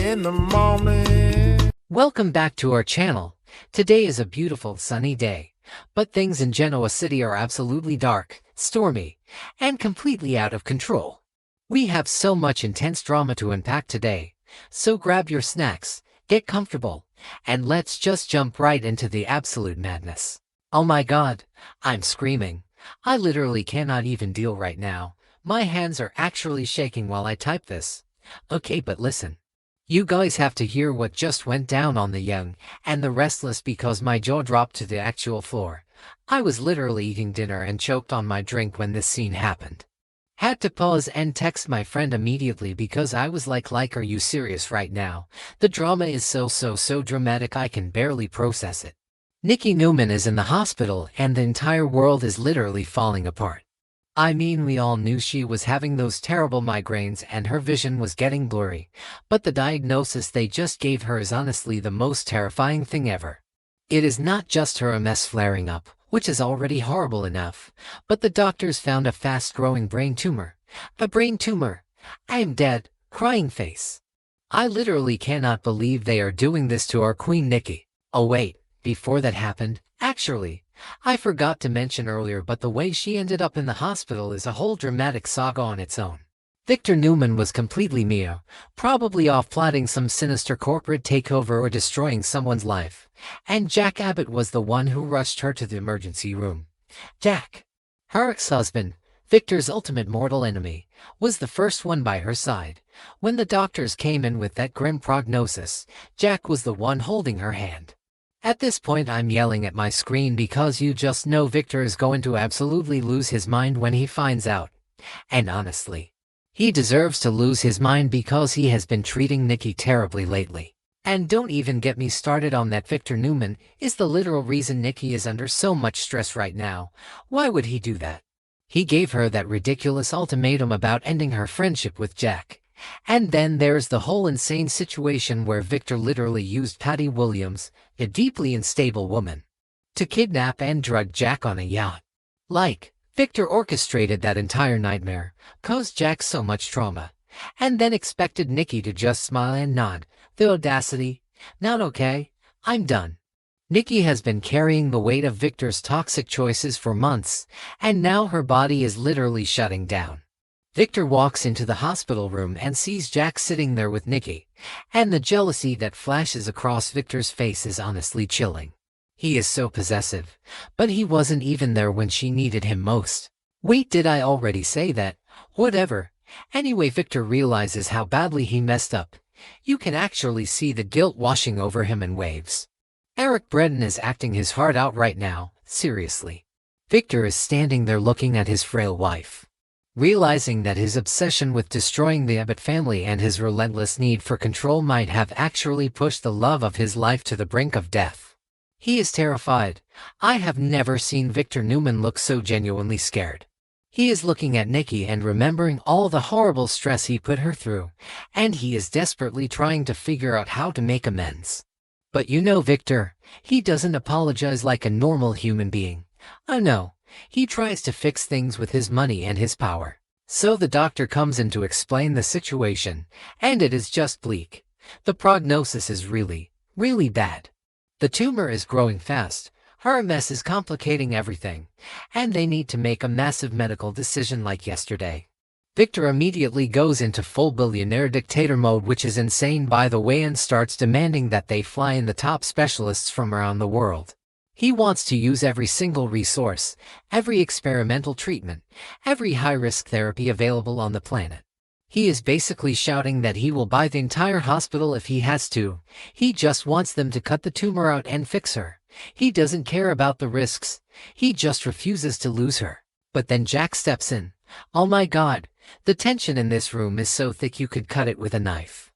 in the morning. Welcome back to our channel. Today is a beautiful sunny day, but things in Genoa City are absolutely dark, stormy, and completely out of control. We have so much intense drama to unpack today, so grab your snacks, get comfortable, and let's just jump right into the absolute madness. Oh my god, I'm screaming. I literally cannot even deal right now. My hands are actually shaking while I type this. Okay, but listen. You guys have to hear what just went down on the Young and the Restless because my jaw dropped to the actual floor. I was literally eating dinner and choked on my drink when this scene happened. Had to pause and text my friend immediately because I was like, are you serious right now? The drama is so dramatic I can barely process it. Nikki Newman is in the hospital and the entire world is literally falling apart. I mean, we all knew she was having those terrible migraines and her vision was getting blurry, but the diagnosis they just gave her is honestly the most terrifying thing ever. It is not just her MS flaring up, which is already horrible enough, but the doctors found a fast-growing brain tumor. A brain tumor! I am dead, crying face. I literally cannot believe they are doing this to our queen Nikki. Oh wait, before that happened, actually, I forgot to mention earlier, but the way she ended up in the hospital is a whole dramatic saga on its own. Victor Newman was completely Mio, probably off plotting some sinister corporate takeover or destroying someone's life, and Jack Abbott was the one who rushed her to the emergency room. Jack, her ex-husband, Victor's ultimate mortal enemy, was the first one by her side. When the doctors came in with that grim prognosis, Jack was the one holding her hand. At this point I'm yelling at my screen because you just know Victor is going to absolutely lose his mind when he finds out. And honestly, he deserves to lose his mind because he has been treating Nikki terribly lately. And don't even get me started on that. Victor Newman is the literal reason Nikki is under so much stress right now. Why would he do that? He gave her that ridiculous ultimatum about ending her friendship with Jack. And then there's the whole insane situation where Victor literally used Patty Williams, a deeply unstable woman, to kidnap and drug Jack on a yacht. Victor orchestrated that entire nightmare, caused Jack so much trauma, and then expected Nikki to just smile and nod. The audacity. Not okay. I'm done. Nikki has been carrying the weight of Victor's toxic choices for months, and now her body is literally shutting down. Victor walks into the hospital room and sees Jack sitting there with Nikki, and the jealousy that flashes across Victor's face is honestly chilling. He is so possessive, but he wasn't even there when she needed him most. Wait, did I already say that? Whatever. Anyway, Victor realizes how badly he messed up. You can actually see the guilt washing over him in waves. Eric Bredon is acting his heart out right now, seriously. Victor is standing there looking at his frail wife, realizing that his obsession with destroying the Abbott family and his relentless need for control might have actually pushed the love of his life to the brink of death. He is terrified. I have never seen Victor Newman look so genuinely scared. He is looking at Nikki and remembering all the horrible stress he put her through, and he is desperately trying to figure out how to make amends. But you know Victor, he doesn't apologize like a normal human being. Oh no. He tries to fix things with his money and his power. So the doctor comes in to explain the situation, and it is just bleak. The prognosis is really bad. The tumor is growing fast, her MS is complicating everything, and they need to make a massive medical decision like yesterday. Victor immediately goes into full billionaire dictator mode, which is insane by the way, and starts demanding that they fly in the top specialists from around the world. He wants to use every single resource, every experimental treatment, every high-risk therapy available on the planet. He is basically shouting that he will buy the entire hospital if he has to. He just wants them to cut the tumor out and fix her. He doesn't care about the risks. He just refuses to lose her. But then Jack steps in. Oh my god, the tension in this room is so thick you could cut it with a knife.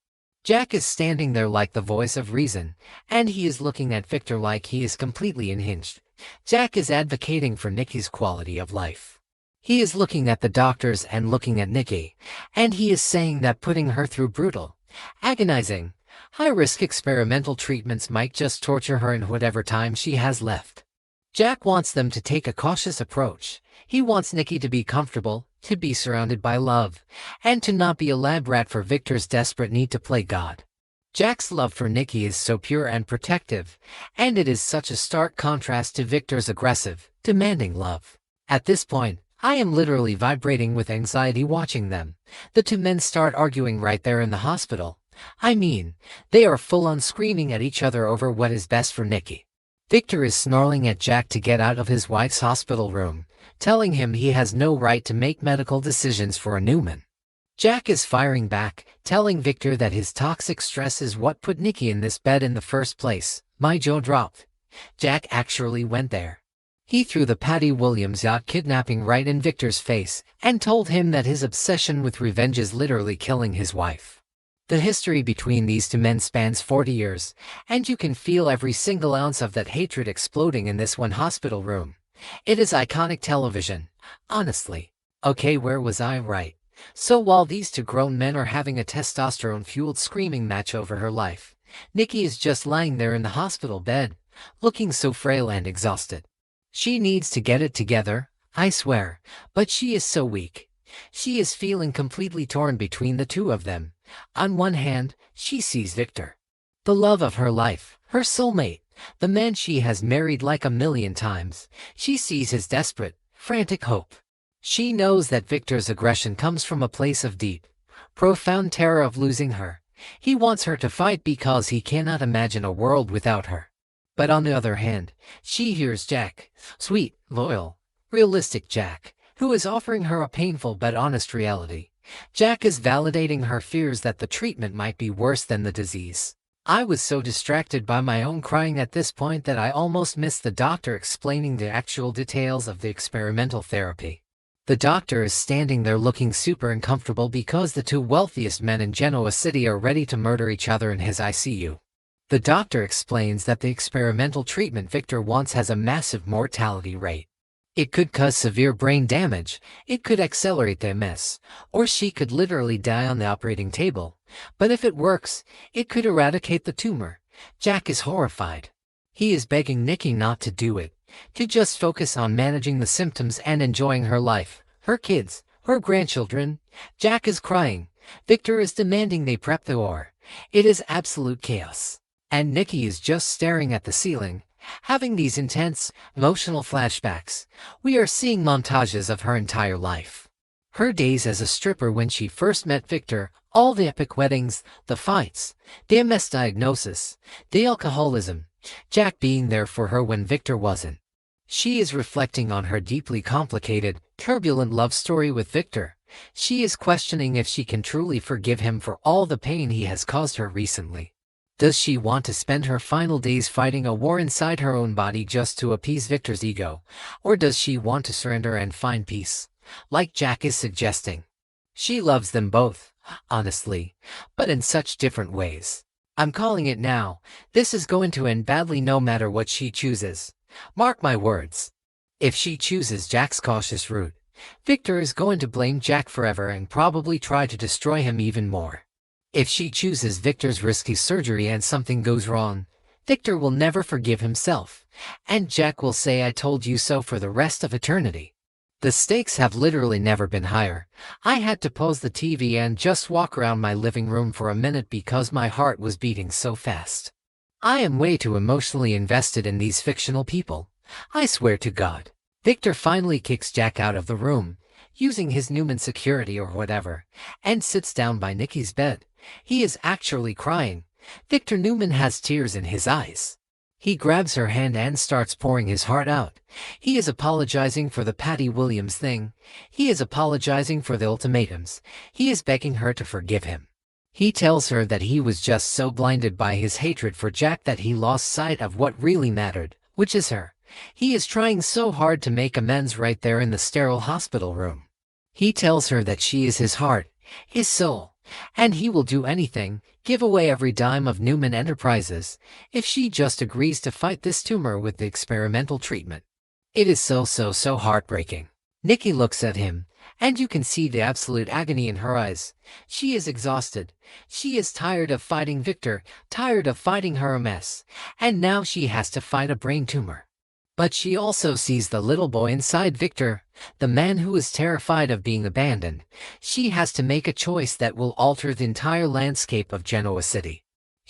Jack is standing there like the voice of reason, and he is looking at Victor like he is completely unhinged. Jack is advocating for Nikki's quality of life. He is looking at the doctors and looking at Nikki, and he is saying that putting her through brutal, agonizing, high-risk experimental treatments might just torture her in whatever time she has left. Jack wants them to take a cautious approach. He wants Nikki to be comfortable, to be surrounded by love, and to not be a lab rat for Victor's desperate need to play God. Jack's love for Nikki is so pure and protective, and it is such a stark contrast to Victor's aggressive, demanding love. At this point, I am literally vibrating with anxiety watching them. The two men start arguing right there in the hospital. I mean, they are full-on screaming at each other over what is best for Nikki. Victor is snarling at Jack to get out of his wife's hospital room, telling him he has no right to make medical decisions for a Newman. Jack is firing back, telling Victor that his toxic stress is what put Nikki in this bed in the first place. My jaw dropped. Jack actually went there. He threw the Patty Williams yacht kidnapping right in Victor's face and told him that his obsession with revenge is literally killing his wife. The history between these two men spans 40 years, and you can feel every single ounce of that hatred exploding in this one hospital room. It is iconic television. Honestly. Okay, where was I right? So while these two grown men are having a testosterone-fueled screaming match over her life, Nikki is just lying there in the hospital bed, looking so frail and exhausted. She needs to get it together, I swear, but she is so weak. She is feeling completely torn between the two of them. On one hand, she sees Victor, the love of her life, her soulmate, the man she has married like a million times. She sees his desperate, frantic hope. She knows that Victor's aggression comes from a place of deep, profound terror of losing her. He wants her to fight because he cannot imagine a world without her. But on the other hand, she hears Jack, sweet, loyal, realistic Jack, who is offering her a painful but honest reality. Jack is validating her fears that the treatment might be worse than the disease. I was so distracted by my own crying at this point that I almost missed the doctor explaining the actual details of the experimental therapy. The doctor is standing there looking super uncomfortable because the two wealthiest men in Genoa City are ready to murder each other in his ICU. The doctor explains that the experimental treatment Victor wants has a massive mortality rate. It could cause severe brain damage, it could accelerate the MS, or she could literally die on the operating table. But if it works, it could eradicate the tumor. Jack is horrified. He is begging Nikki not to do it, to just focus on managing the symptoms and enjoying her life, her kids, her grandchildren. Jack is crying. Victor is demanding they prep the war. It is absolute chaos. And Nikki is just staring at the ceiling, having these intense, emotional flashbacks. We are seeing montages of her entire life. Her days as a stripper when she first met Victor, all the epic weddings, the fights, the MS diagnosis, the alcoholism, Jack being there for her when Victor wasn't. She is reflecting on her deeply complicated, turbulent love story with Victor. She is questioning if she can truly forgive him for all the pain he has caused her recently. Does she want to spend her final days fighting a war inside her own body just to appease Victor's ego? Or does she want to surrender and find peace, like Jack is suggesting? She loves them both, honestly, but in such different ways. I'm calling it now. This is going to end badly no matter what she chooses. Mark my words. If she chooses Jack's cautious route, Victor is going to blame Jack forever and probably try to destroy him even more. If she chooses Victor's risky surgery and something goes wrong, Victor will never forgive himself, and Jack will say "I told you so" for the rest of eternity. The stakes have literally never been higher. I had to pause the TV and just walk around my living room for a minute because my heart was beating so fast. I am way too emotionally invested in these fictional people. I swear to God. Victor finally kicks Jack out of the room, using his Newman security or whatever, and sits down by Nikki's bed. He is actually crying. Victor Newman has tears in his eyes. He grabs her hand and starts pouring his heart out. He is apologizing for the Patty Williams thing. He is apologizing for the ultimatums. He is begging her to forgive him. He tells her that he was just so blinded by his hatred for Jack that he lost sight of what really mattered, which is her. He is trying so hard to make amends right there in the sterile hospital room. He tells her that she is his heart, his soul, and he will do anything, give away every dime of Newman Enterprises, if she just agrees to fight this tumor with the experimental treatment. It is so heartbreaking. Nikki looks at him, and you can see the absolute agony in her eyes. She is exhausted. She is tired of fighting Victor, tired of fighting her MS, and now she has to fight a brain tumor. But she also sees the little boy inside Victor, the man who is terrified of being abandoned. She has to make a choice that will alter the entire landscape of Genoa City.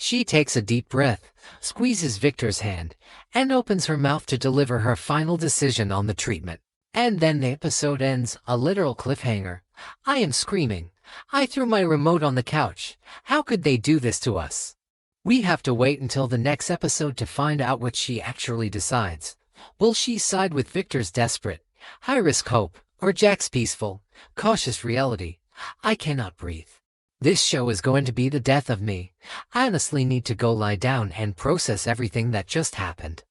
She takes a deep breath, squeezes Victor's hand, and opens her mouth to deliver her final decision on the treatment. And then the episode ends, a literal cliffhanger. I am screaming. I threw my remote on the couch. How could they do this to us? We have to wait until the next episode to find out what she actually decides. Will she side with Victor's desperate, high-risk hope, or Jack's peaceful, cautious reality? I cannot breathe. This show is going to be the death of me. I honestly need to go lie down and process everything that just happened.